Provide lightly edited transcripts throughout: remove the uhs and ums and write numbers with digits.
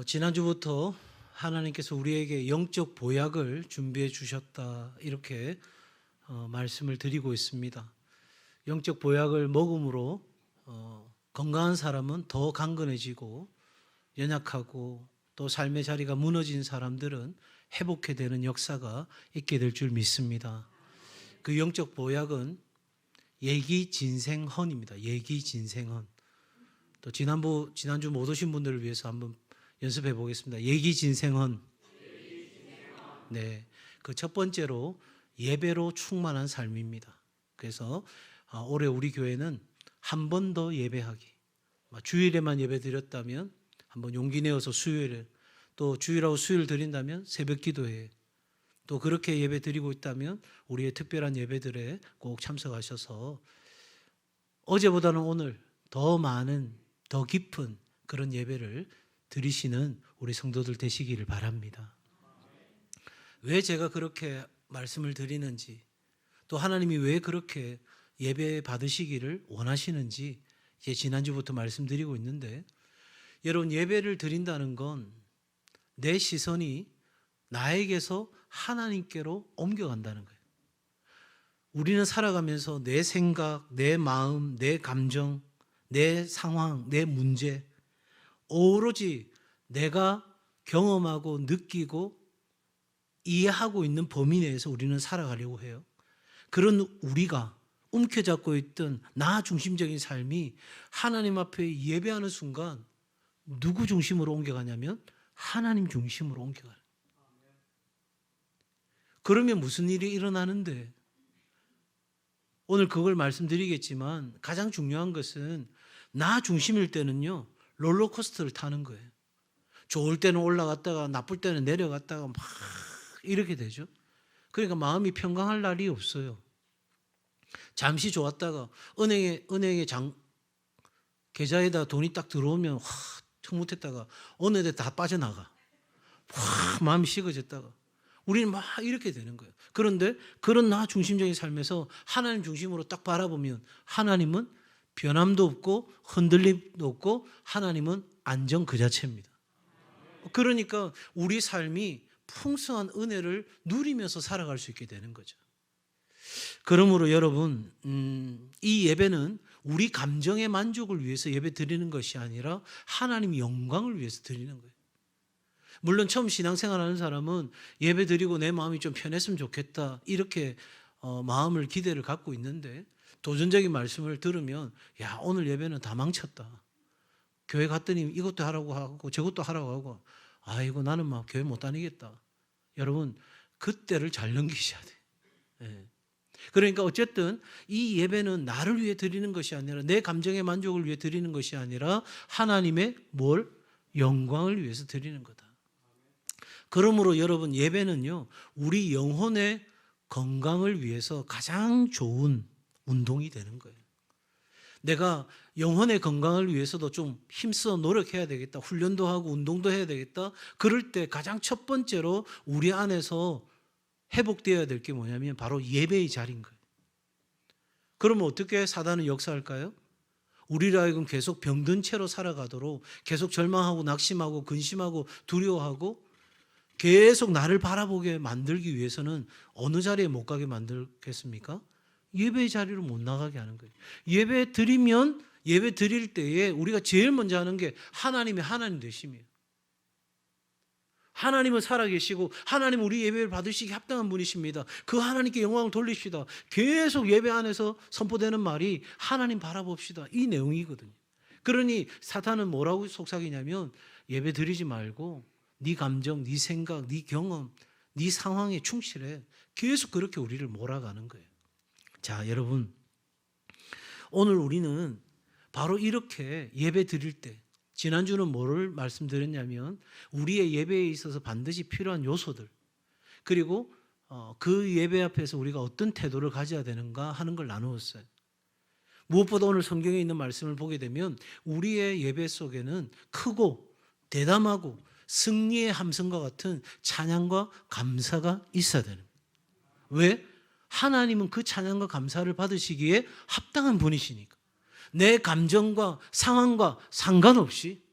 지난주부터 하나님께서 우리에게 영적 보약을 준비해 주셨다 이렇게 말씀을 드리고 있습니다. 영적 보약을 먹음으로 건강한 사람은 더 강건해지고 연약하고 또 삶의 자리가 무너진 사람들은 회복해 되는 역사가 있게 될 줄 믿습니다. 그 영적 보약은 예기진생헌입니다. 예기진생헌. 또 지난주 못 오신 분들을 위해서 한번 연습해 보겠습니다. 예기진생헌. 네, 그 첫 번째로 예배로 충만한 삶입니다. 그래서 올해 우리 교회는 한 번 더 예배하기. 주일에만 예배 드렸다면 한번 용기 내어서 수요일에, 또 주일하고 수요일 드린다면 새벽 기도회, 또 그렇게 예배 드리고 있다면 우리의 특별한 예배들에 꼭 참석하셔서 어제보다는 오늘 더 많은, 더 깊은 그런 예배를 드리시는 우리 성도들 되시기를 바랍니다. 왜 제가 그렇게 말씀을 드리는지, 또 하나님이 왜 그렇게 예배 받으시기를 원하시는지 이제 지난주부터 말씀드리고 있는데, 여러분, 예배를 드린다는 건 내 시선이 나에게서 하나님께로 옮겨간다는 거예요. 우리는 살아가면서 내 생각, 내 마음, 내 감정, 내 상황, 내 문제, 오로지 내가 경험하고 느끼고 이해하고 있는 범위 내에서 우리는 살아가려고 해요. 그런 우리가 움켜잡고 있던 나 중심적인 삶이 하나님 앞에 예배하는 순간 누구 중심으로 옮겨가냐면 하나님 중심으로 옮겨가요. 그러면 무슨 일이 일어나는데, 오늘 그걸 말씀드리겠지만 가장 중요한 것은 나 중심일 때는요, 롤러코스터를 타는 거예요. 좋을 때는 올라갔다가 나쁠 때는 내려갔다가 막 이렇게 되죠. 그러니까 마음이 평강할 날이 없어요. 잠시 좋았다가 은행에 계좌에다 돈이 딱 들어오면 흐뭇했다가 어느 데 다 빠져나가. 마음이 식어졌다가 우리는 막 이렇게 되는 거예요. 그런데 그런 나 중심적인 삶에서 하나님 중심으로 딱 바라보면 하나님은 변함도 없고 흔들림도 없고 하나님은 안정 그 자체입니다. 그러니까 우리 삶이 풍성한 은혜를 누리면서 살아갈 수 있게 되는 거죠. 그러므로 여러분, 이 예배는 우리 감정의 만족을 위해서 예배 드리는 것이 아니라 하나님의 영광을 위해서 드리는 거예요. 물론 처음 신앙생활하는 사람은 예배 드리고 내 마음이 좀 편했으면 좋겠다 이렇게 마음을 기대를 갖고 있는데, 도전적인 말씀을 들으면 야, 오늘 예배는 다 망쳤다. 교회 갔더니 이것도 하라고 하고 저것도 하라고 하고, 아이고 나는 막 교회 못 다니겠다. 여러분, 그때를 잘 넘기셔야 돼요. 네. 그러니까 어쨌든 이 예배는 나를 위해 드리는 것이 아니라, 내 감정의 만족을 위해 드리는 것이 아니라 하나님의 영광을 위해서 드리는 거다. 그러므로 여러분, 예배는요, 우리 영혼의 건강을 위해서 가장 좋은 운동이 되는 거예요. 내가 영혼의 건강을 위해서도 좀 힘써 노력해야 되겠다, 훈련도 하고 운동도 해야 되겠다. 그럴 때 가장 첫 번째로 우리 안에서 회복되어야 될 게 뭐냐면 바로 예배의 자리인 거예요. 그러면 어떻게 사단은 역사할까요? 우리를 하여금 계속 병든 채로 살아가도록 계속 절망하고 낙심하고 근심하고 두려워하고 계속 나를 바라보게 만들기 위해서는 어느 자리에 못 가게 만들겠습니까? 예배의 자리로 못 나가게 하는 거예요. 예배 드릴 때에 우리가 제일 먼저 하는 게 하나님 되심이에요. 하나님은 살아계시고 하나님 우리 예배를 받으시기 합당한 분이십니다. 그 하나님께 영광을 돌립시다. 계속 예배 안에서 선포되는 말이 하나님 바라봅시다, 이 내용이거든요. 그러니 사탄은 뭐라고 속삭이냐면 예배 드리지 말고 네 감정, 네 생각, 네 경험, 네 상황에 충실해. 계속 그렇게 우리를 몰아가는 거예요. 자, 여러분, 오늘 우리는 바로 이렇게 예배 드릴 때, 지난주는 뭐를 말씀드렸냐면 우리의 예배에 있어서 반드시 필요한 요소들, 그리고 그 예배 앞에서 우리가 어떤 태도를 가져야 되는가 하는 걸 나누었어요. 무엇보다 오늘 성경에 있는 말씀을 보게 되면 우리의 예배 속에는 크고 대담하고 승리의 함성과 같은 찬양과 감사가 있어야 되는 거예요. 왜? 하나님은 그 찬양과 감사를 받으시기에 합당한 분이시니까. 내 감정과 상황과 상관없이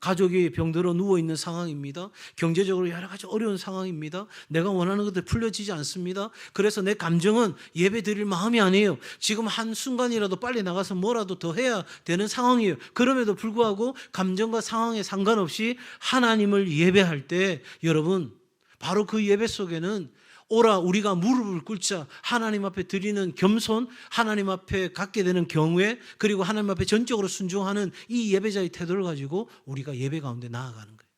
가족이 병들어 누워있는 상황입니다. 경제적으로 여러 가지 어려운 상황입니다. 내가 원하는 것들 풀려지지 않습니다. 그래서 내 감정은 예배 드릴 마음이 아니에요. 지금 한순간이라도 빨리 나가서 뭐라도 더 해야 되는 상황이에요. 그럼에도 불구하고 감정과 상황에 상관없이 하나님을 예배할 때 여러분, 바로 그 예배 속에는 오라 우리가 무릎을 꿇자, 하나님 앞에 드리는 겸손, 하나님 앞에 갖게 되는 경외, 그리고 하나님 앞에 전적으로 순종하는 이 예배자의 태도를 가지고 우리가 예배 가운데 나아가는 거예요.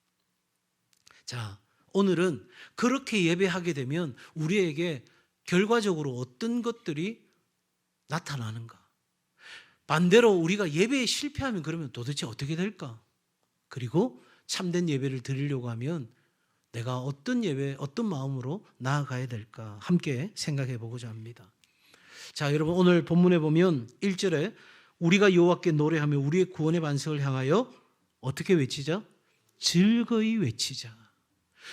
자, 오늘은 그렇게 예배하게 되면 우리에게 결과적으로 어떤 것들이 나타나는가? 반대로 우리가 예배에 실패하면 그러면 도대체 어떻게 될까? 그리고 참된 예배를 드리려고 하면 내가 어떤 예배, 어떤 마음으로 나아가야 될까 함께 생각해 보고자 합니다. 자, 여러분 오늘 본문에 보면 1절에 우리가 여호와께 노래하며 우리의 구원의 반석을 향하여 어떻게 외치자? 즐거이 외치자.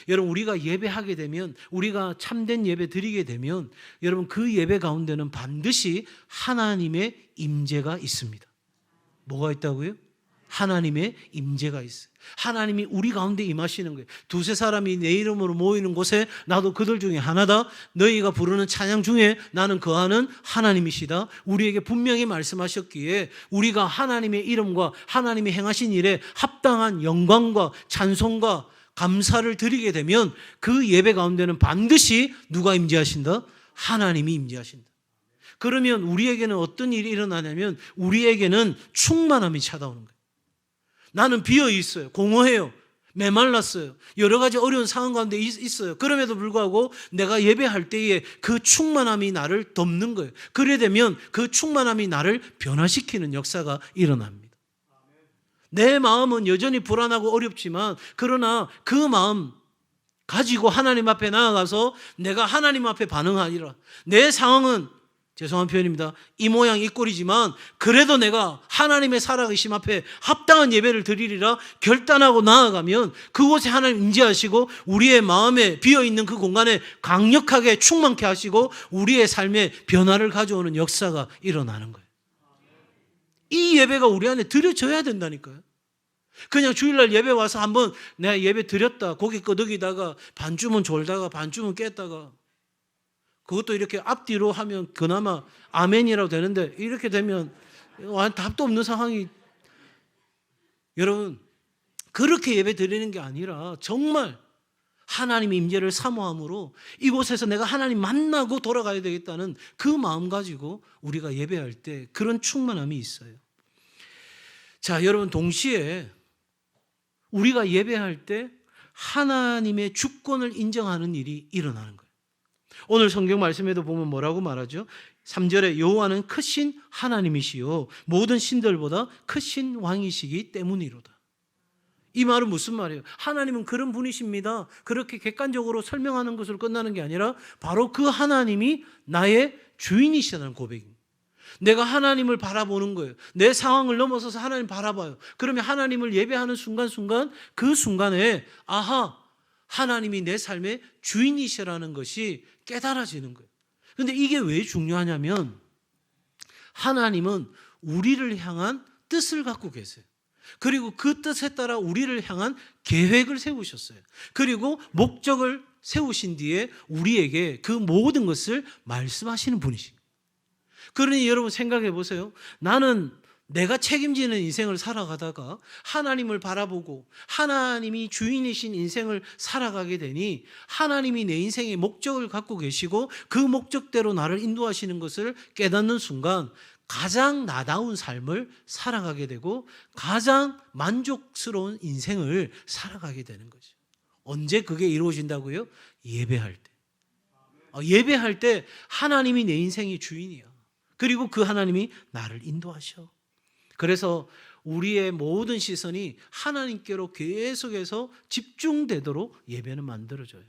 여러분 우리가 예배하게 되면, 우리가 참된 예배 드리게 되면 여러분 그 예배 가운데는 반드시 하나님의 임재가 있습니다. 뭐가 있다고요? 하나님의 임재가 있어요. 하나님이 우리 가운데 임하시는 거예요. 두세 사람이 내 이름으로 모이는 곳에 나도 그들 중에 하나다. 너희가 부르는 찬양 중에 나는 거하는 하나님이시다. 우리에게 분명히 말씀하셨기에 우리가 하나님의 이름과 하나님이 행하신 일에 합당한 영광과 찬송과 감사를 드리게 되면 그 예배 가운데는 반드시 누가 임재하신다? 하나님이 임재하신다. 그러면 우리에게는 어떤 일이 일어나냐면 우리에게는 충만함이 찾아오는 거예요. 나는 비어 있어요. 공허해요. 메말랐어요. 여러 가지 어려운 상황 가운데 있어요. 그럼에도 불구하고 내가 예배할 때에 그 충만함이 나를 덮는 거예요. 그래 되면 그 충만함이 나를 변화시키는 역사가 일어납니다. 내 마음은 여전히 불안하고 어렵지만 그러나 그 마음 가지고 하나님 앞에 나아가서 내가 하나님 앞에 반응하리라. 내 상황은 죄송한 표현입니다. 이 모양 이 꼴이지만 그래도 내가 하나님의 살아계심 앞에 합당한 예배를 드리리라 결단하고 나아가면 그곳에 하나님 임재하시고 우리의 마음에 비어있는 그 공간에 강력하게 충만케 하시고 우리의 삶에 변화를 가져오는 역사가 일어나는 거예요. 이 예배가 우리 안에 드려져야 된다니까요. 그냥 주일날 예배 와서 한번 내가 예배 드렸다 고개 끄덕이다가 반쯤은 졸다가 반쯤은 깼다가 그것도 이렇게 앞뒤로 하면 그나마 아멘이라고 되는데 이렇게 되면 답도 없는 상황이, 여러분 그렇게 예배 드리는 게 아니라 정말 하나님의 임재를 사모함으로 이곳에서 내가 하나님 만나고 돌아가야 되겠다는 그 마음 가지고 우리가 예배할 때 그런 충만함이 있어요. 자, 여러분 동시에 우리가 예배할 때 하나님의 주권을 인정하는 일이 일어나는 거예요. 오늘 성경 말씀에도 보면 뭐라고 말하죠? 3절에 여호와는 크신 하나님이시요 모든 신들보다 크신 왕이시기 때문이로다. 이 말은 무슨 말이에요? 하나님은 그런 분이십니다. 그렇게 객관적으로 설명하는 것으로 끝나는 게 아니라 바로 그 하나님이 나의 주인이시라는 고백입니다. 내가 하나님을 바라보는 거예요. 내 상황을 넘어서서 하나님 바라봐요. 그러면 하나님을 예배하는 순간순간 그 순간에 아하, 하나님이 내 삶의 주인이시라는 것이 깨달아지는 거예요. 그런데 이게 왜 중요하냐면 하나님은 우리를 향한 뜻을 갖고 계세요. 그리고 그 뜻에 따라 우리를 향한 계획을 세우셨어요. 그리고 목적을 세우신 뒤에 우리에게 그 모든 것을 말씀하시는 분이십니다. 그러니 여러분 생각해 보세요. 나는 내가 책임지는 인생을 살아가다가 하나님을 바라보고 하나님이 주인이신 인생을 살아가게 되니 하나님이 내 인생의 목적을 갖고 계시고 그 목적대로 나를 인도하시는 것을 깨닫는 순간 가장 나다운 삶을 살아가게 되고 가장 만족스러운 인생을 살아가게 되는 거죠. 언제 그게 이루어진다고요? 예배할 때. 예배할 때 하나님이 내 인생의 주인이야. 그리고 그 하나님이 나를 인도하셔. 그래서 우리의 모든 시선이 하나님께로 계속해서 집중되도록 예배는 만들어져요.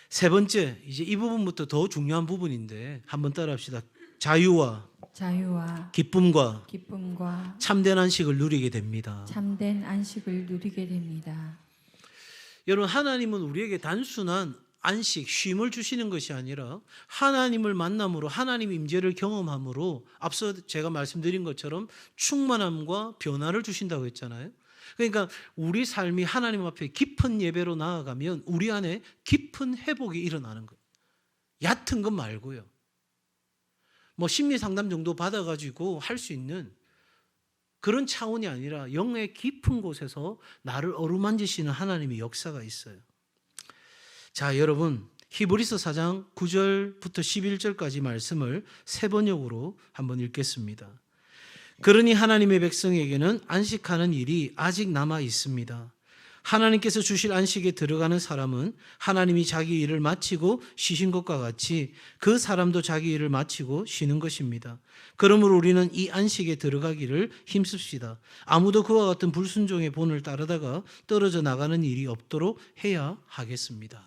세 번째, 이제 이 부분부터 더 중요한 부분인데 한번 따라합시다. 자유와 기쁨과 참된 안식을 누리게 됩니다. 참된 안식을 누리게 됩니다. 여러분 하나님은 우리에게 단순한 안식, 쉼을 주시는 것이 아니라 하나님을 만남으로 하나님의 임재를 경험함으로 앞서 제가 말씀드린 것처럼 충만함과 변화를 주신다고 했잖아요. 그러니까 우리 삶이 하나님 앞에 깊은 예배로 나아가면 우리 안에 깊은 회복이 일어나는 거예요. 얕은 것 말고요. 뭐 심리 상담 정도 받아가지고 할 수 있는 그런 차원이 아니라 영의 깊은 곳에서 나를 어루만지시는 하나님의 역사가 있어요. 자, 여러분, 히브리서 4장 9절부터 11절까지 말씀을 세 번역으로 한번 읽겠습니다. 그러니 하나님의 백성에게는 안식하는 일이 아직 남아 있습니다. 하나님께서 주실 안식에 들어가는 사람은 하나님이 자기 일을 마치고 쉬신 것과 같이 그 사람도 자기 일을 마치고 쉬는 것입니다. 그러므로 우리는 이 안식에 들어가기를 힘씁시다. 아무도 그와 같은 불순종의 본을 따르다가 떨어져 나가는 일이 없도록 해야 하겠습니다.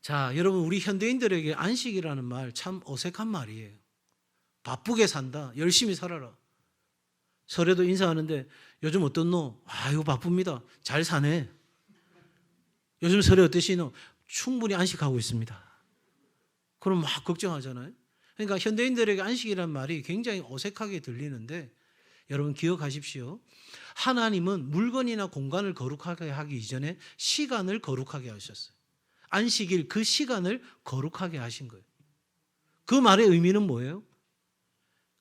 자, 여러분, 우리 현대인들에게 안식이라는 말 참 어색한 말이에요. 바쁘게 산다, 열심히 살아라. 설에도 인사하는데 요즘 어떻노? 아이고 바쁩니다. 잘 사네. 요즘 설에 어떠시노? 충분히 안식하고 있습니다. 그럼 막 걱정하잖아요. 그러니까 현대인들에게 안식이라는 말이 굉장히 어색하게 들리는데 여러분 기억하십시오. 하나님은 물건이나 공간을 거룩하게 하기 이전에 시간을 거룩하게 하셨어요. 안식일 그 시간을 거룩하게 하신 거예요. 그 말의 의미는 뭐예요?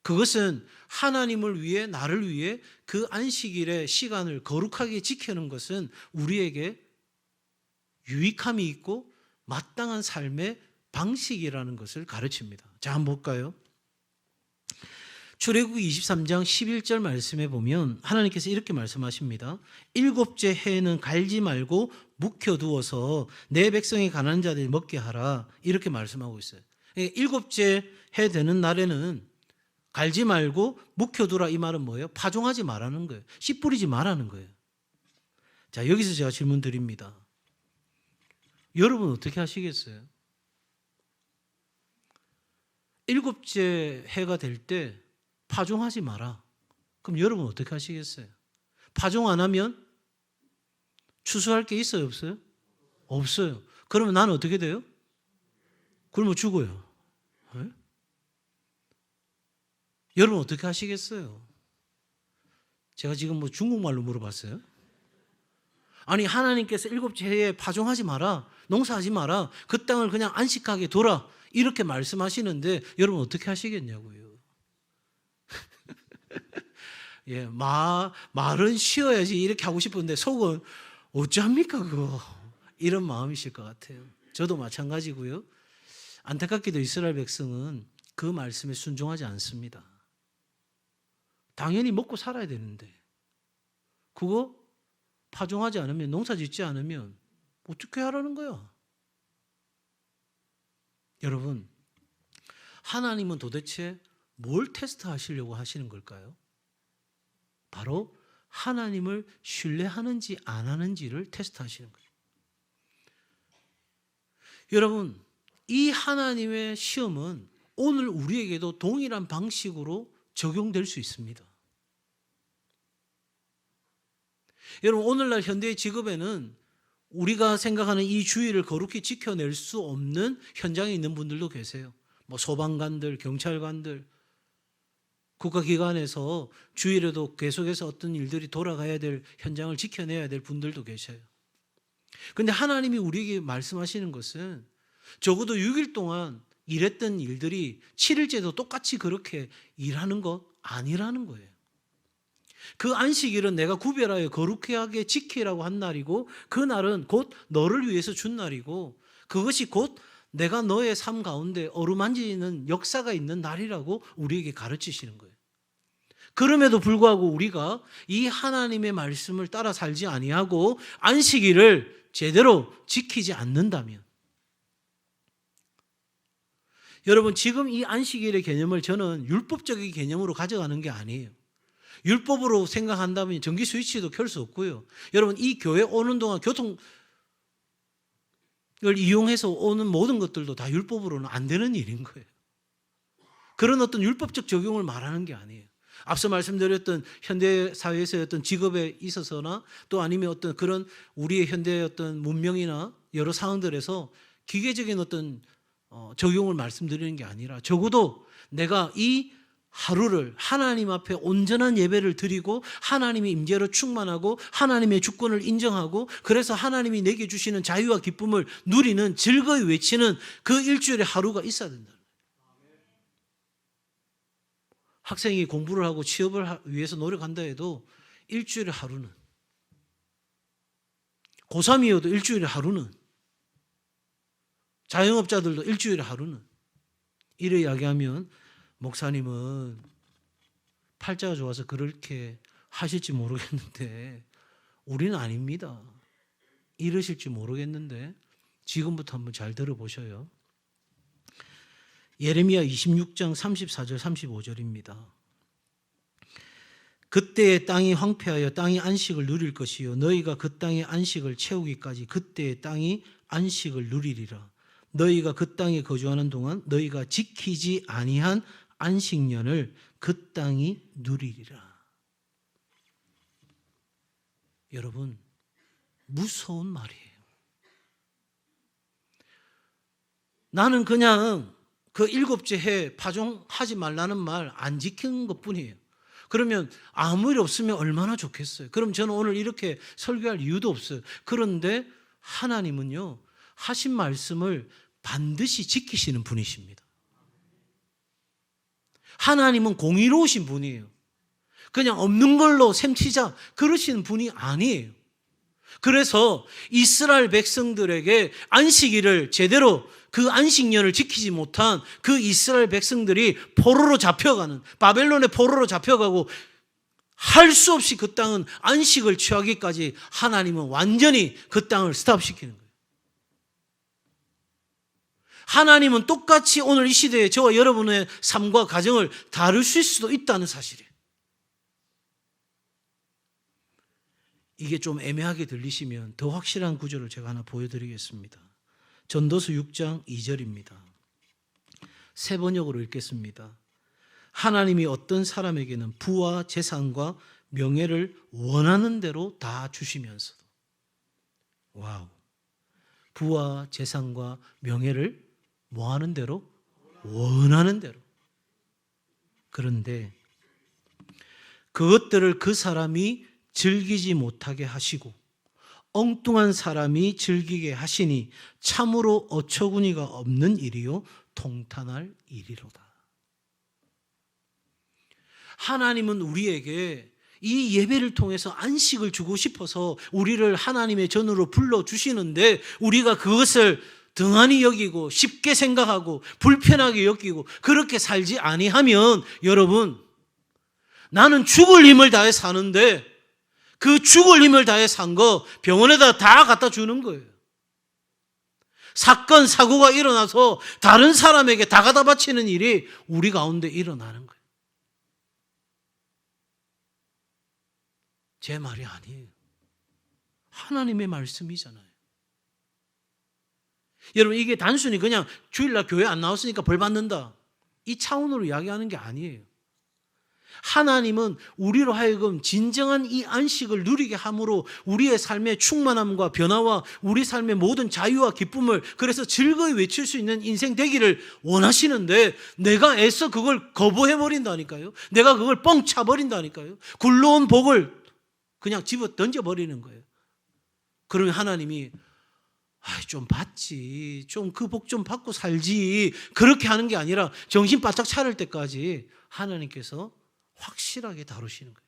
그것은 하나님을 위해 나를 위해 그 안식일의 시간을 거룩하게 지키는 것은 우리에게 유익함이 있고 마땅한 삶의 방식이라는 것을 가르칩니다. 자, 한번 볼까요? 출애굽기 23장 11절 말씀에 보면 하나님께서 이렇게 말씀하십니다. 일곱째 해에는 갈지 말고 묵혀두어서 내 백성이 가난한 자들이 먹게 하라. 이렇게 말씀하고 있어요. 일곱째 해 되는 날에는 갈지 말고 묵혀두라. 이 말은 뭐예요? 파종하지 말라는 거예요. 씨 뿌리지 말라는 거예요. 자, 여기서 제가 질문 드립니다. 여러분 어떻게 하시겠어요? 일곱째 해가 될 때 파종하지 마라. 그럼 여러분 어떻게 하시겠어요? 파종 안 하면 추수할 게 있어요, 없어요? 없어요. 그러면 나는 어떻게 돼요? 굶어 죽어요. 네? 여러분 어떻게 하시겠어요? 제가 지금 뭐 중국말로 물어봤어요? 아니 하나님께서 일곱째 해에 파종하지 마라, 농사하지 마라, 그 땅을 그냥 안식하게 둬라 이렇게 말씀하시는데 여러분 어떻게 하시겠냐고요. 예, 말은 쉬어야지 이렇게 하고 싶은데 속은 어찌합니까 그거. 이런 마음이실 것 같아요. 저도 마찬가지고요. 안타깝게도 이스라엘 백성은 그 말씀에 순종하지 않습니다. 당연히 먹고 살아야 되는데 그거 파종하지 않으면, 농사 짓지 않으면 어떻게 하라는 거야? 여러분, 하나님은 도대체 뭘 테스트하시려고 하시는 걸까요? 바로 하나님을 신뢰하는지 안 하는지를 테스트하시는 거예요. 여러분, 이 하나님의 시험은 오늘 우리에게도 동일한 방식으로 적용될 수 있습니다. 여러분, 오늘날 현대의 직업에는 우리가 생각하는 이 주의를 거룩히 지켜낼 수 없는 현장에 있는 분들도 계세요. 뭐 소방관들, 경찰관들, 국가기관에서 주일에도 계속해서 어떤 일들이 돌아가야 될 현장을 지켜내야 될 분들도 계셔요. 그런데 하나님이 우리에게 말씀하시는 것은 적어도 6일 동안 일했던 일들이 7일째도 똑같이 그렇게 일하는 것 아니라는 거예요. 그 안식일은 내가 구별하여 거룩하게 지키라고 한 날이고, 그 날은 곧 너를 위해서 준 날이고, 그것이 곧 내가 너의 삶 가운데 어루만지는 역사가 있는 날이라고 우리에게 가르치시는 거예요. 그럼에도 불구하고 우리가 이 하나님의 말씀을 따라 살지 아니하고 안식일을 제대로 지키지 않는다면, 여러분 지금 이 안식일의 개념을 저는 율법적인 개념으로 가져가는 게 아니에요. 율법으로 생각한다면 전기 스위치도 켤 수 없고요. 여러분 이 교회 오는 동안 교통을 이용해서 오는 모든 것들도 다 율법으로는 안 되는 일인 거예요. 그런 어떤 율법적 적용을 말하는 게 아니에요. 앞서 말씀드렸던 현대 사회에서의 어떤 직업에 있어서나 또 아니면 어떤 그런 우리의 현대의 어떤 문명이나 여러 상황들에서 기계적인 어떤 적용을 말씀드리는 게 아니라 적어도 내가 이 하루를 하나님 앞에 온전한 예배를 드리고 하나님의 임재로 충만하고 하나님의 주권을 인정하고 그래서 하나님이 내게 주시는 자유와 기쁨을 누리는 즐거이 외치는 그 일주일의 하루가 있어야 된다. 학생이 공부를 하고 취업을 위해서 노력한다 해도 일주일의 하루는, 고3이어도 일주일의 하루는, 자영업자들도 일주일의 하루는, 이래 이야기하면 목사님은 팔자가 좋아서 그렇게 하실지 모르겠는데 우리는 아닙니다. 이러실지 모르겠는데 지금부터 한번 잘 들어보셔요. 예레미야 26장 34절 35절입니다. 그때의 땅이 황폐하여 땅이 안식을 누릴 것이요 너희가 그 땅의 안식을 채우기까지 그때의 땅이 안식을 누리리라. 너희가 그 땅에 거주하는 동안 너희가 지키지 아니한 안식년을 그 땅이 누리리라. 여러분, 무서운 말이에요. 나는 그냥 그 일곱째 해 파종하지 말라는 말 안 지킨 것뿐이에요. 그러면 아무 일 없으면 얼마나 좋겠어요. 그럼 저는 오늘 이렇게 설교할 이유도 없어요. 그런데 하나님은요, 하신 말씀을 반드시 지키시는 분이십니다. 하나님은 공의로우신 분이에요. 그냥 없는 걸로 셈치자 그러시는 분이 아니에요. 그래서 이스라엘 백성들에게 안식일을 제대로 그 안식년을 지키지 못한 그 이스라엘 백성들이 포로로 잡혀가는, 바벨론의 포로로 잡혀가고 할 수 없이 그 땅은 안식을 취하기까지 하나님은 완전히 그 땅을 스탑시키는 거예요. 하나님은 똑같이 오늘 이 시대에 저와 여러분의 삶과 가정을 다루실 수도 있다는 사실이에요. 이게 좀 애매하게 들리시면 더 확실한 구절을 제가 하나 보여드리겠습니다. 전도서 6장 2절입니다. 새 번역으로 읽겠습니다. 하나님이 어떤 사람에게는 부와 재산과 명예를 원하는 대로 다 주시면서도, 와우, 부와 재산과 명예를 뭐 하는 대로? 원하는 대로. 그런데 그것들을 그 사람이 즐기지 못하게 하시고 엉뚱한 사람이 즐기게 하시니 참으로 어처구니가 없는 일이요 통탄할 일이로다. 하나님은 우리에게 이 예배를 통해서 안식을 주고 싶어서 우리를 하나님의 전으로 불러주시는데 우리가 그것을 등한히 여기고 쉽게 생각하고 불편하게 여기고 그렇게 살지 아니하면, 여러분, 나는 죽을 힘을 다해 사는데 그 죽을 힘을 다해 산 거 병원에다 다 갖다 주는 거예요. 사건, 사고가 일어나서 다른 사람에게 다 갖다 바치는 일이 우리 가운데 일어나는 거예요. 제 말이 아니에요. 하나님의 말씀이잖아요. 여러분, 이게 단순히 그냥 주일날 교회 안 나왔으니까 벌 받는다, 이 차원으로 이야기하는 게 아니에요. 하나님은 우리로 하여금 진정한 이 안식을 누리게 함으로 우리의 삶의 충만함과 변화와 우리 삶의 모든 자유와 기쁨을 그래서 즐거이 외칠 수 있는 인생 되기를 원하시는데 내가 애써 그걸 거부해버린다니까요. 내가 그걸 뻥 차버린다니까요. 굴러온 복을 그냥 집어 던져버리는 거예요. 그러면 하나님이 좀 받지, 좀 그 복 좀 받고 살지, 그렇게 하는 게 아니라 정신 바짝 차릴 때까지 하나님께서 확실하게 다루시는 거예요.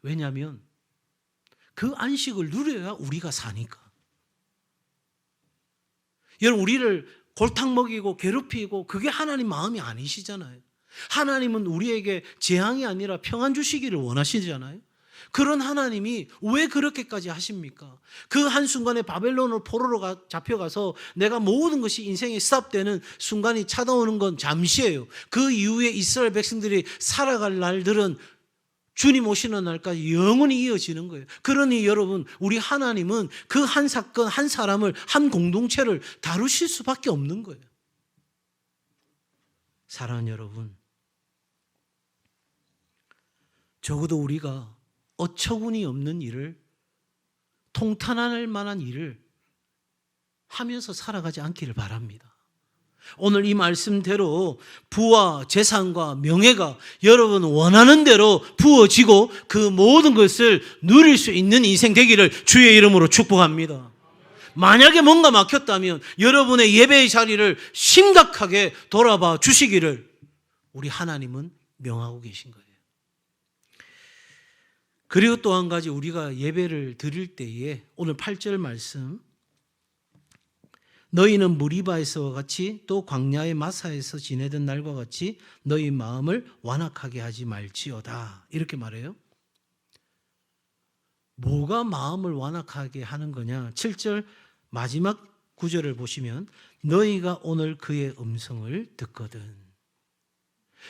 왜냐하면 그 안식을 누려야 우리가 사니까. 여러분, 우리를 골탕 먹이고 괴롭히고 그게 하나님 마음이 아니시잖아요. 하나님은 우리에게 재앙이 아니라 평안 주시기를 원하시잖아요. 그런 하나님이 왜 그렇게까지 하십니까? 그 한순간에 바벨론으로 포로로 잡혀가서 내가 모든 것이 인생이 스탑되는 순간이 찾아오는 건 잠시예요. 그 이후에 이스라엘 백성들이 살아갈 날들은 주님 오시는 날까지 영원히 이어지는 거예요. 그러니 여러분, 우리 하나님은 그 한 사건, 한 사람을, 한 공동체를 다루실 수밖에 없는 거예요. 사랑하는 여러분, 적어도 우리가 어처구니 없는 일을, 통탄할 만한 일을 하면서 살아가지 않기를 바랍니다. 오늘 이 말씀대로 부와 재산과 명예가 여러분 원하는 대로 부어지고 그 모든 것을 누릴 수 있는 인생 되기를 주의 이름으로 축복합니다. 만약에 뭔가 막혔다면 여러분의 예배의 자리를 심각하게 돌아봐 주시기를 우리 하나님은 명하고 계신 거예요. 그리고 또 한 가지, 우리가 예배를 드릴 때에 오늘 8절 말씀, 너희는 무리바에서와 같이 또 광야의 마사에서 지내던 날과 같이 너희 마음을 완악하게 하지 말지어다, 이렇게 말해요. 뭐가 마음을 완악하게 하는 거냐? 7절 마지막 구절을 보시면 너희가 오늘 그의 음성을 듣거든.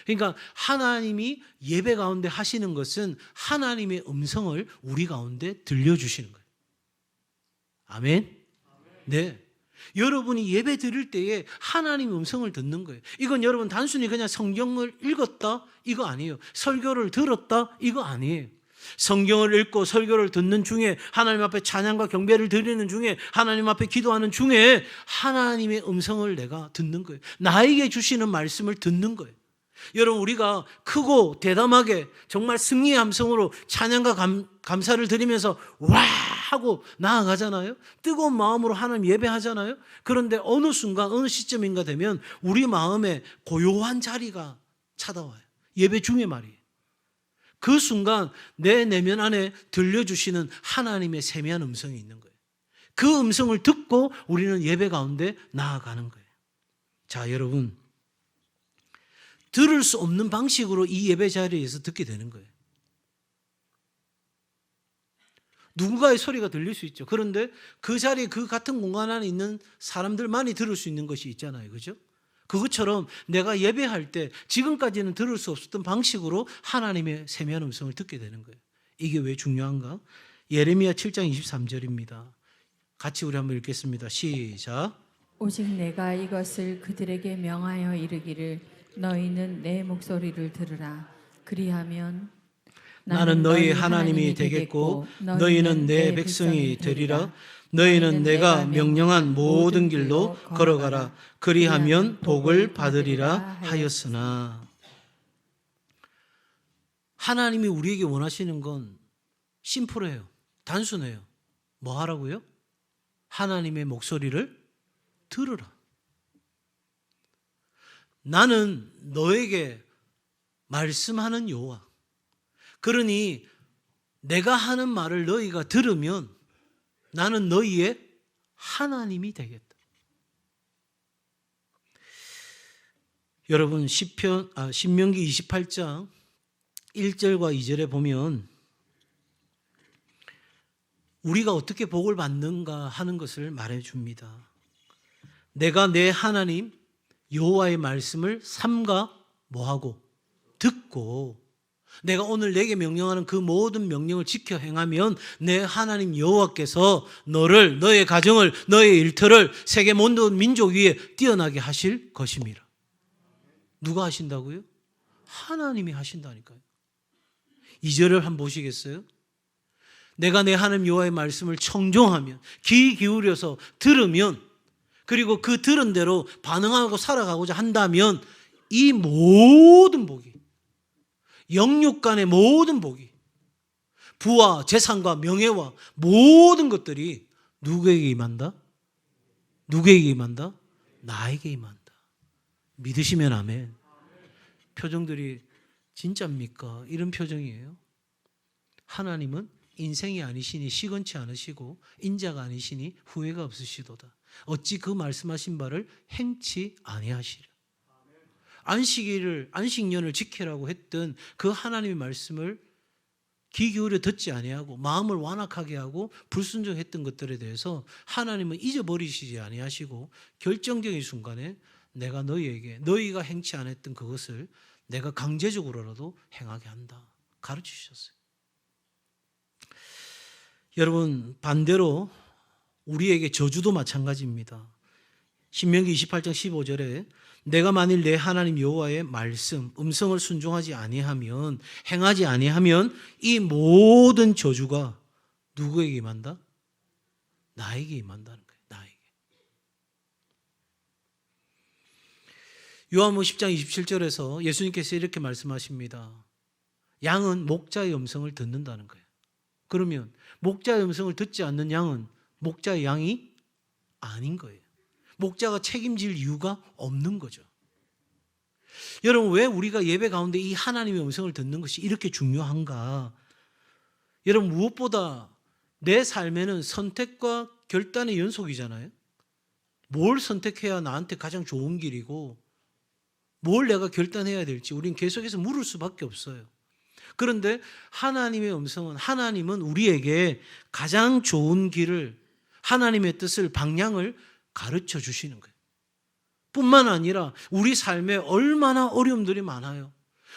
그러니까 하나님이 예배 가운데 하시는 것은 하나님의 음성을 우리 가운데 들려주시는 거예요. 아멘? 네. 여러분이 예배 드릴 때에 하나님의 음성을 듣는 거예요. 이건 여러분 단순히 그냥 성경을 읽었다 이거 아니에요. 설교를 들었다 이거 아니에요. 성경을 읽고 설교를 듣는 중에, 하나님 앞에 찬양과 경배를 드리는 중에, 하나님 앞에 기도하는 중에 하나님의 음성을 내가 듣는 거예요. 나에게 주시는 말씀을 듣는 거예요. 여러분, 우리가 크고 대담하게 정말 승리의 함성으로 찬양과 감사를 드리면서 와 하고 나아가잖아요. 뜨거운 마음으로 하나님 예배하잖아요. 그런데 어느 순간 어느 시점인가 되면 우리 마음에 고요한 자리가 찾아와요. 예배 중에 말이에요. 그 순간 내 내면 안에 들려주시는 하나님의 세미한 음성이 있는 거예요. 그 음성을 듣고 우리는 예배 가운데 나아가는 거예요. 자, 여러분, 들을 수 없는 방식으로 이 예배 자리에서 듣게 되는 거예요. 누군가의 소리가 들릴 수 있죠. 그런데 그 자리에, 그 같은 공간 안에 있는 사람들만이 들을 수 있는 것이 있잖아요. 그죠? 그것처럼 내가 예배할 때 지금까지는 들을 수 없었던 방식으로 하나님의 세미한 음성을 듣게 되는 거예요. 이게 왜 중요한가? 예레미야 7장 23절입니다. 같이 우리 한번 읽겠습니다. 시작. 오직 내가 이것을 그들에게 명하여 이르기를 너희는 내 목소리를 들으라. 그리하면 나는 너희 하나님이 되겠고 너희는 내 백성이 되리라. 너희는 내가 명령한 모든 길로 걸어가라. 그리하면 복을 받으리라 하였으나. 하나님이 우리에게 원하시는 건 심플해요. 단순해요. 뭐 하라고요? 하나님의 목소리를 들으라. 나는 너에게 말씀하는 여호와. 그러니 내가 하는 말을 너희가 들으면 나는 너희의 하나님이 되겠다. 여러분, 신명기 28장 1절과 2절에 보면 우리가 어떻게 복을 받는가 하는 것을 말해줍니다. 내가 내 하나님 여호와의 말씀을 삼가 뭐하고 듣고 내가 오늘 내게 명령하는 그 모든 명령을 지켜 행하면 내 하나님 여호와께서 너를, 너의 가정을, 너의 일터를 세계 모든 민족 위에 뛰어나게 하실 것입니다. 누가 하신다고요? 하나님이 하신다니까요. 2절을 한번 보시겠어요? 내가 내 하나님 여호와의 말씀을 청종하면, 귀 기울여서 들으면, 그리고 그 들은 대로 반응하고 살아가고자 한다면 이 모든 복이, 영육 간의 모든 복이, 부와 재산과 명예와 모든 것들이 누구에게 임한다? 누구에게 임한다? 나에게 임한다. 믿으시면 아멘. 표정들이 진짜입니까? 이런 표정이에요. 하나님은 인생이 아니시니 시건치 않으시고 인자가 아니시니 후회가 없으시도다. 어찌 그 말씀하신 바를 행치 아니하시랴. 안식년을 지키라고 했던 그 하나님의 말씀을 귀 기울여 듣지 아니하고 마음을 완악하게 하고 불순종했던 것들에 대해서 하나님은 잊어버리시지 아니하시고 결정적인 순간에 내가 너희에게, 너희가 행치 않았던 그것을 내가 강제적으로라도 행하게 한다 가르치셨어요. 여러분, 반대로 우리에게 저주도 마찬가지입니다. 신명기 28장 15절에 내가 만일 내 하나님 여호와의 말씀, 음성을 순종하지 아니하면, 행하지 아니하면 이 모든 저주가 누구에게 임한다? 나에게 임한다는 거예요. 나에게. 요한복음 10장 27절에서 예수님께서 이렇게 말씀하십니다. 양은 목자의 음성을 듣는다는 거예요. 그러면 목자의 음성을 듣지 않는 양은 목자의 양이 아닌 거예요. 목자가 책임질 이유가 없는 거죠. 여러분, 왜 우리가 예배 가운데 이 하나님의 음성을 듣는 것이 이렇게 중요한가? 여러분, 무엇보다 내 삶에는 선택과 결단의 연속이잖아요. 뭘 선택해야 나한테 가장 좋은 길이고 뭘 내가 결단해야 될지 우리는 계속해서 물을 수밖에 없어요. 그런데 하나님의 음성은, 하나님은 우리에게 가장 좋은 길을, 하나님의 뜻을, 방향을 가르쳐 주시는 거예요. 뿐만 아니라 우리 삶에 얼마나 어려움들이 많아요.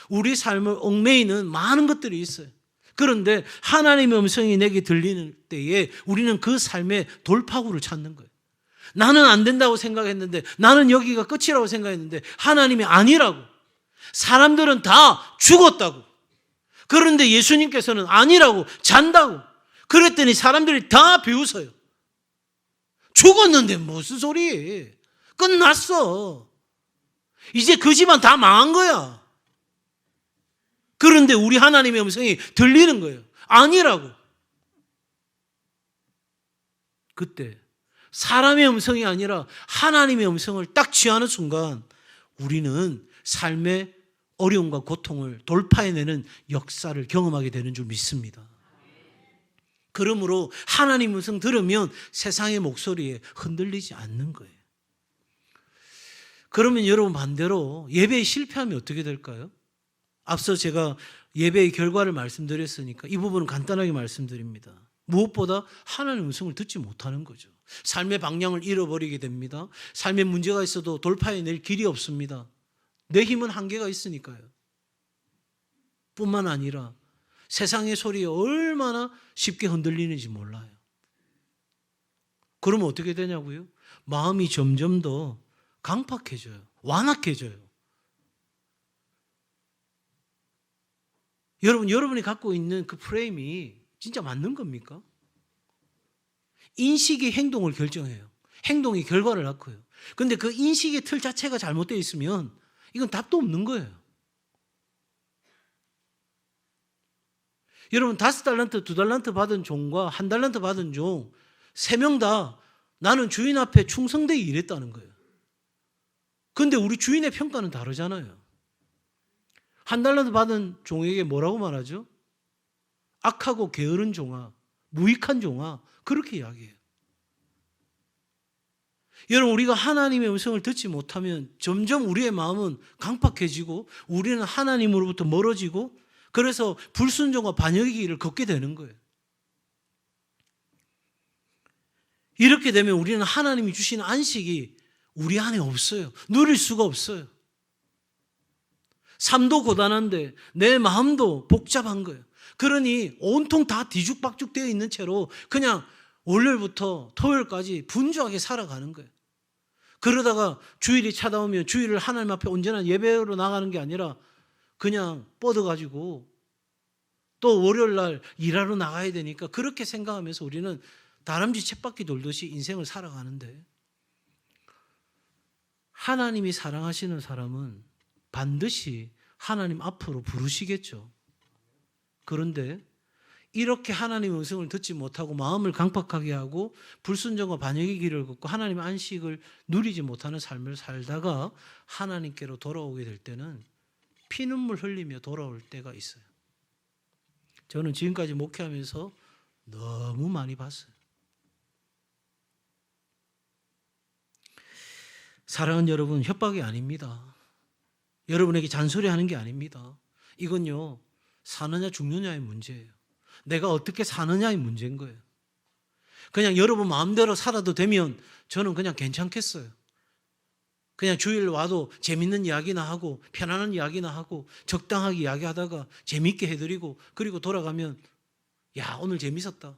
우리 삶을 얽매이는 많은 것들이 있어요. 그런데 하나님의 음성이 내게 들리는 때에 우리는 그 삶의 돌파구를 찾는 거예요. 나는 안 된다고 생각했는데, 나는 여기가 끝이라고 생각했는데 하나님이 아니라고. 사람들은 다 죽었다고. 그런데 예수님께서는 아니라고, 잔다고. 그랬더니 사람들이 다 비웃어요. 죽었는데 무슨 소리? 끝났어. 이제 그 집안 다 망한 거야. 그런데 우리 하나님의 음성이 들리는 거예요. 아니라고. 그때 사람의 음성이 아니라 하나님의 음성을 딱 취하는 순간 우리는 삶의 어려움과 고통을 돌파해내는 역사를 경험하게 되는 줄 믿습니다. 그러므로 하나님 음성 들으면 세상의 목소리에 흔들리지 않는 거예요. 그러면 여러분, 반대로 예배에 실패하면 어떻게 될까요? 앞서 제가 예배의 결과를 말씀드렸으니까 이 부분은 간단하게 말씀드립니다. 무엇보다 하나님의 음성을 듣지 못하는 거죠. 삶의 방향을 잃어버리게 됩니다. 삶에 문제가 있어도 돌파해낼 길이 없습니다. 내 힘은 한계가 있으니까요. 뿐만 아니라 세상의 소리에 얼마나 쉽게 흔들리는지 몰라요. 그러면 어떻게 되냐고요? 마음이 점점 더 강팍해져요. 완악해져요. 여러분이 갖고 있는 그 프레임이 진짜 맞는 겁니까? 인식이 행동을 결정해요. 행동이 결과를 낳고요. 그런데 그 인식의 틀 자체가 잘못되어 있으면 이건 답도 없는 거예요. 여러분, 5달란트, 2달란트 받은 종과 1달란트 받은 종 3명 다 나는 주인 앞에 충성되게 일했다는 거예요. 그런데 우리 주인의 평가는 다르잖아요. 1달란트 받은 종에게 뭐라고 말하죠? 악하고 게으른 종아, 무익한 종아, 그렇게 이야기해요. 여러분, 우리가 하나님의 음성을 듣지 못하면 점점 우리의 마음은 강팍해지고 우리는 하나님으로부터 멀어지고, 그래서 불순종과 반역의 길을 걷게 되는 거예요. 이렇게 되면 우리는 하나님이 주신 안식이 우리 안에 없어요. 누릴 수가 없어요. 삶도 고단한데 내 마음도 복잡한 거예요. 그러니 온통 다 뒤죽박죽 되어 있는 채로 그냥 월요일부터 토요일까지 분주하게 살아가는 거예요. 그러다가 주일이 찾아오면 주일을 하나님 앞에 온전한 예배로 나가는 게 아니라 그냥 뻗어가지고 또 월요일 날 일하러 나가야 되니까 그렇게 생각하면서 우리는 다람쥐 쳇바퀴 돌듯이 인생을 살아가는데, 하나님이 사랑하시는 사람은 반드시 하나님 앞으로 부르시겠죠. 그런데 이렇게 하나님의 음성을 듣지 못하고 마음을 강팍하게 하고 불순종과 반역의 길을 걷고 하나님의 안식을 누리지 못하는 삶을 살다가 하나님께로 돌아오게 될 때는 피눈물 흘리며 돌아올 때가 있어요. 저는 지금까지 목회하면서 너무 많이 봤어요. 사랑하는 여러분, 협박이 아닙니다. 여러분에게 잔소리하는 게 아닙니다. 이건요, 사느냐 죽느냐의 문제예요. 내가 어떻게 사느냐의 문제인 거예요. 그냥 여러분 마음대로 살아도 되면 저는 그냥 괜찮겠어요. 그냥 주일 와도 재밌는 이야기나 하고 편안한 이야기나 하고 적당하게 이야기하다가 재밌게 해드리고 그리고 돌아가면 야, 오늘 재밌었다.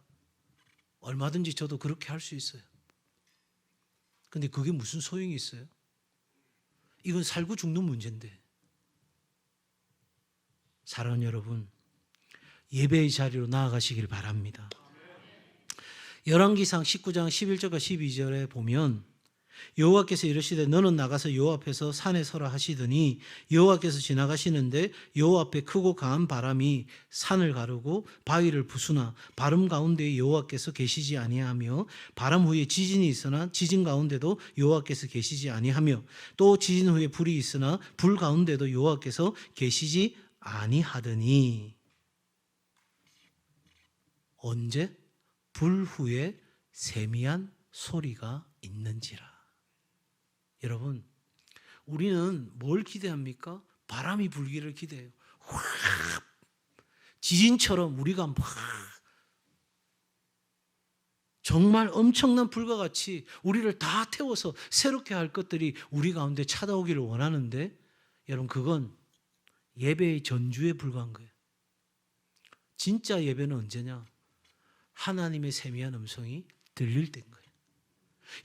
얼마든지 저도 그렇게 할 수 있어요. 근데 그게 무슨 소용이 있어요? 이건 살고 죽는 문제인데. 사랑하는 여러분, 예배의 자리로 나아가시길 바랍니다. 열왕기상 19장 11절과 12절에 보면 여호와께서 이르시되 너는 나가서 여호와 앞에서 산에 서라 하시더니 여호와께서 지나가시는데 여호와 앞에 크고 강한 바람이 산을 가르고 바위를 부수나 바람 가운데 여호와께서 계시지 아니하며 바람 후에 지진이 있으나 지진 가운데도 여호와께서 계시지 아니하며 또 지진 후에 불이 있으나 불 가운데도 여호와께서 계시지 아니하더니 언제? 불 후에 세미한 소리가 있는지라. 여러분, 우리는 뭘 기대합니까? 바람이 불기를 기대해요. 확 지진처럼 우리가 막 정말 엄청난 불과 같이 우리를 다 태워서 새롭게 할 것들이 우리 가운데 찾아오기를 원하는데, 여러분, 그건 예배의 전주에 불과한 거예요. 진짜 예배는 언제냐? 하나님의 세미한 음성이 들릴 때인 거예요.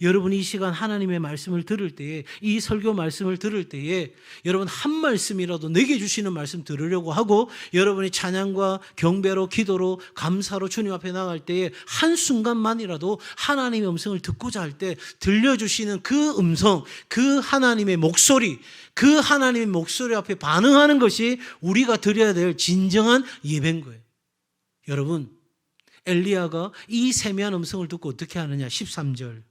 여러분, 이 시간 하나님의 말씀을 들을 때에, 이 설교 말씀을 들을 때에 여러분 한 말씀이라도 내게 주시는 말씀 들으려고 하고 여러분이 찬양과 경배로, 기도로, 감사로 주님 앞에 나갈 때에 한순간만이라도 하나님의 음성을 듣고자 할 때 들려주시는 그 음성, 그 하나님의 목소리, 그 하나님의 목소리 앞에 반응하는 것이 우리가 드려야 될 진정한 예배인 거예요. 여러분, 엘리야가 이 세미한 음성을 듣고 어떻게 하느냐? 13절.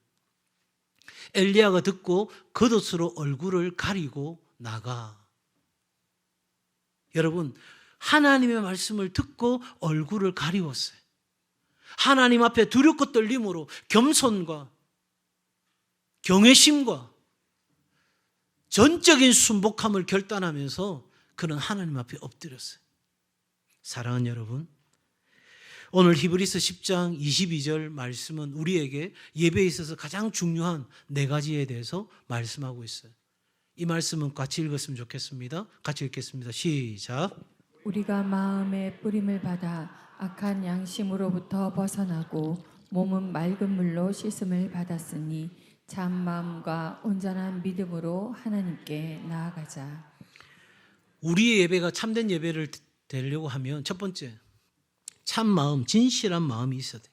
엘리야가 듣고 겉옷으로 얼굴을 가리고 나가. 여러분, 하나님의 말씀을 듣고 얼굴을 가리웠어요. 하나님 앞에 두렵고 떨림으로 겸손과 경외심과 전적인 순복함을 결단하면서 그는 하나님 앞에 엎드렸어요. 사랑하는 여러분, 오늘 히브리서 10장 22절 말씀은 우리에게 예배에 있어서 가장 중요한 4가지에 대해서 말씀하고 있어요. 이 말씀은 같이 읽었으면 좋겠습니다. 같이 읽겠습니다. 시작. 우리가 마음의 뿌림을 받아 악한 양심으로부터 벗어나고 몸은 맑은 물로 씻음을 받았으니 참 마음과 온전한 믿음으로 하나님께 나아가자. 우리의 예배가 참된 예배를 되려고 하면 첫 번째, 참 마음, 진실한 마음이 있어야 돼.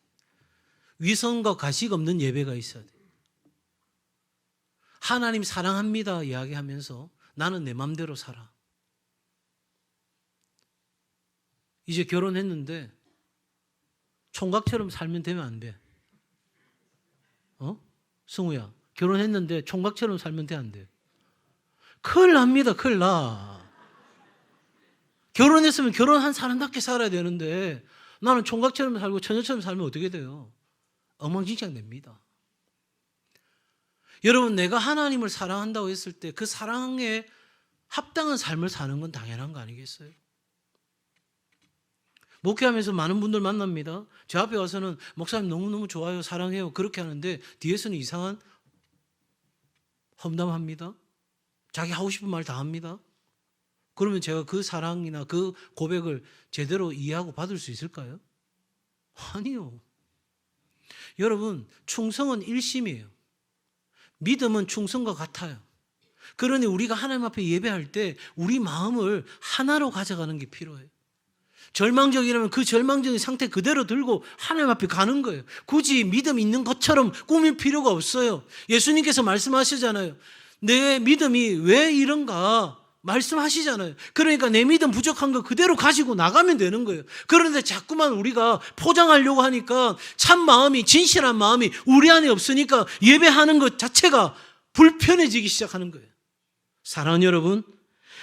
위선과 가식 없는 예배가 있어야 돼. 하나님 사랑합니다 이야기하면서 나는 내 맘대로 살아. 이제 결혼했는데 총각처럼 살면 되면 안 돼? 승우야, 결혼했는데 총각처럼 살면 돼, 안 돼? 큰일 납니다, 큰일 나. 결혼했으면 결혼한 사람답게 살아야 되는데 나는 총각처럼 살고 처녀처럼 살면 어떻게 돼요? 엉망진창 됩니다. 여러분, 내가 하나님을 사랑한다고 했을 때 그 사랑에 합당한 삶을 사는 건 당연한 거 아니겠어요? 목회하면서 많은 분들 만납니다. 제 앞에 와서는 목사님 너무너무 좋아요, 사랑해요 그렇게 하는데 뒤에서는 이상한 험담합니다. 자기 하고 싶은 말 다 합니다. 그러면 제가 그 사랑이나 그 고백을 제대로 이해하고 받을 수 있을까요? 아니요. 여러분, 충성은 일심이에요. 믿음은 충성과 같아요. 그러니 우리가 하나님 앞에 예배할 때 우리 마음을 하나로 가져가는 게 필요해요. 절망적이라면 그 절망적인 상태 그대로 들고 하나님 앞에 가는 거예요. 굳이 믿음 있는 것처럼 꾸밀 필요가 없어요. 예수님께서 말씀하시잖아요. 내 믿음이 왜 이런가 말씀하시잖아요. 그러니까 내 믿음 부족한 거 그대로 가지고 나가면 되는 거예요. 그런데 자꾸만 우리가 포장하려고 하니까 참 마음이, 진실한 마음이 우리 안에 없으니까 예배하는 것 자체가 불편해지기 시작하는 거예요. 사랑하는 여러분,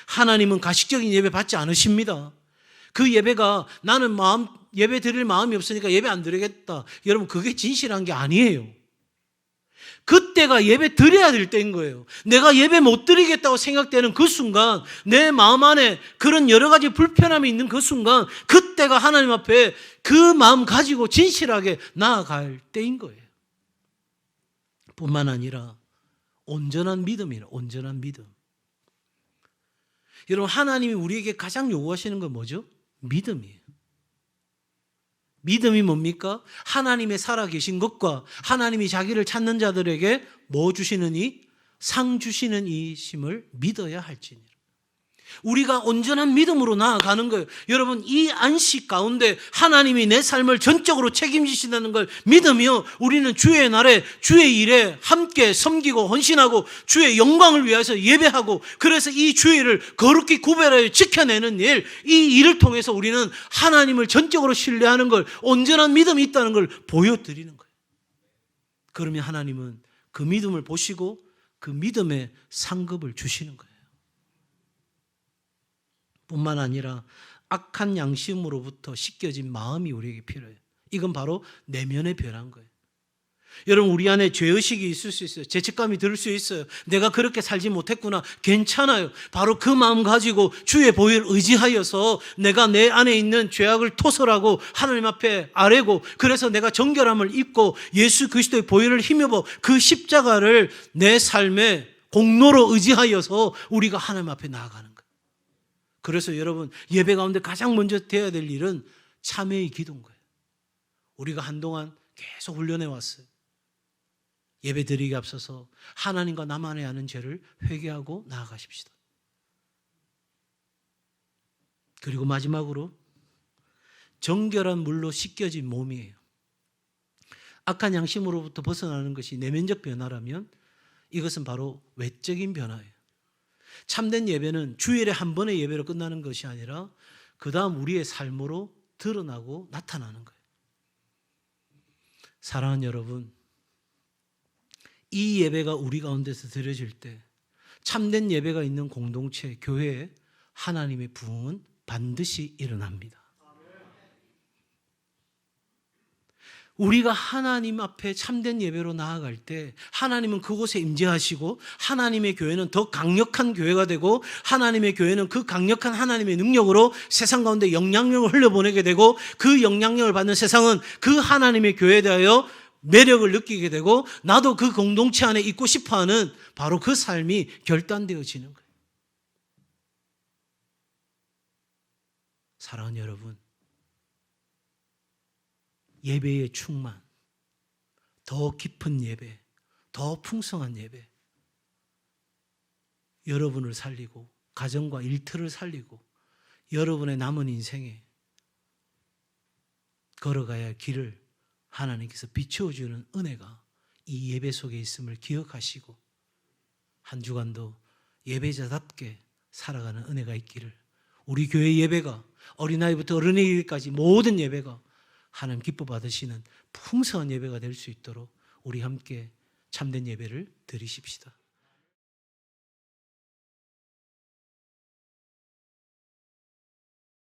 하나님은 가식적인 예배 받지 않으십니다. 그 예배가 나는 예배 드릴 마음이 없으니까 예배 안 드리겠다. 여러분, 그게 진실한 게 아니에요. 그때가 예배 드려야 될 때인 거예요. 내가 예배 못 드리겠다고 생각되는 그 순간, 내 마음 안에 그런 여러 가지 불편함이 있는 그 순간, 그때가 하나님 앞에 그 마음 가지고 진실하게 나아갈 때인 거예요. 뿐만 아니라 온전한 믿음이에요. 온전한 믿음. 여러분, 하나님이 우리에게 가장 요구하시는 건 뭐죠? 믿음이에요. 믿음이 뭡니까? 하나님의 살아계신 것과 하나님이 자기를 찾는 자들에게 뭐 주시느니? 상 주시는 이심을 믿어야 할지니라. 우리가 온전한 믿음으로 나아가는 거예요. 여러분, 이 안식 가운데 하나님이 내 삶을 전적으로 책임지신다는 걸 믿으며 우리는 주의 날에 주의 일에 함께 섬기고 헌신하고 주의 영광을 위해서 예배하고, 그래서 이 주의를 거룩히 구별하여 지켜내는 일, 이 일을 통해서 우리는 하나님을 전적으로 신뢰하는 걸, 온전한 믿음이 있다는 걸 보여드리는 거예요. 그러면 하나님은 그 믿음을 보시고 그 믿음의 상급을 주시는 거예요. 뿐만 아니라 악한 양심으로부터 씻겨진 마음이 우리에게 필요해요. 이건 바로 내면의 변화인 거예요. 여러분, 우리 안에 죄의식이 있을 수 있어요. 죄책감이 들 수 있어요. 내가 그렇게 살지 못했구나. 괜찮아요. 바로 그 마음 가지고 주의 보혈을 의지하여서 내가 내 안에 있는 죄악을 토설하고 하나님 앞에 아뢰고, 그래서 내가 정결함을 입고 예수 그리스도의 보혈을 힘입어 그 십자가를 내 삶의 공로로 의지하여서 우리가 하나님 앞에 나아가는 거예요. 그래서 여러분, 예배 가운데 가장 먼저 돼야 될 일은 참회의 기도인 거예요. 우리가 한동안 계속 훈련해 왔어요. 예배 드리기 앞서서 하나님과 나만에 아는 죄를 회개하고 나아가십시다. 그리고 마지막으로 정결한 물로 씻겨진 몸이에요. 악한 양심으로부터 벗어나는 것이 내면적 변화라면 이것은 바로 외적인 변화예요. 참된 예배는 주일에 한 번의 예배로 끝나는 것이 아니라 그 다음 우리의 삶으로 드러나고 나타나는 거예요. 사랑하는 여러분, 이 예배가 우리 가운데서 드려질 때 참된 예배가 있는 공동체, 교회에 하나님의 부흥은 반드시 일어납니다. 우리가 하나님 앞에 참된 예배로 나아갈 때 하나님은 그곳에 임재하시고 하나님의 교회는 더 강력한 교회가 되고, 하나님의 교회는 그 강력한 하나님의 능력으로 세상 가운데 영향력을 흘려보내게 되고, 그 영향력을 받는 세상은 그 하나님의 교회에 대하여 매력을 느끼게 되고, 나도 그 공동체 안에 있고 싶어하는 바로 그 삶이 결단되어지는 거예요. 사랑하는 여러분, 예배의 충만, 더 깊은 예배, 더 풍성한 예배, 여러분을 살리고 가정과 일터를 살리고 여러분의 남은 인생에 걸어가야 할 길을 하나님께서 비추어주는 은혜가 이 예배 속에 있음을 기억하시고 한 주간도 예배자답게 살아가는 은혜가 있기를, 우리 교회 예배가 어린아이부터 어른이기까지 모든 예배가 하나님 기뻐 받으시는 풍성한 예배가 될 수 있도록 우리 함께 참된 예배를 드리십시다.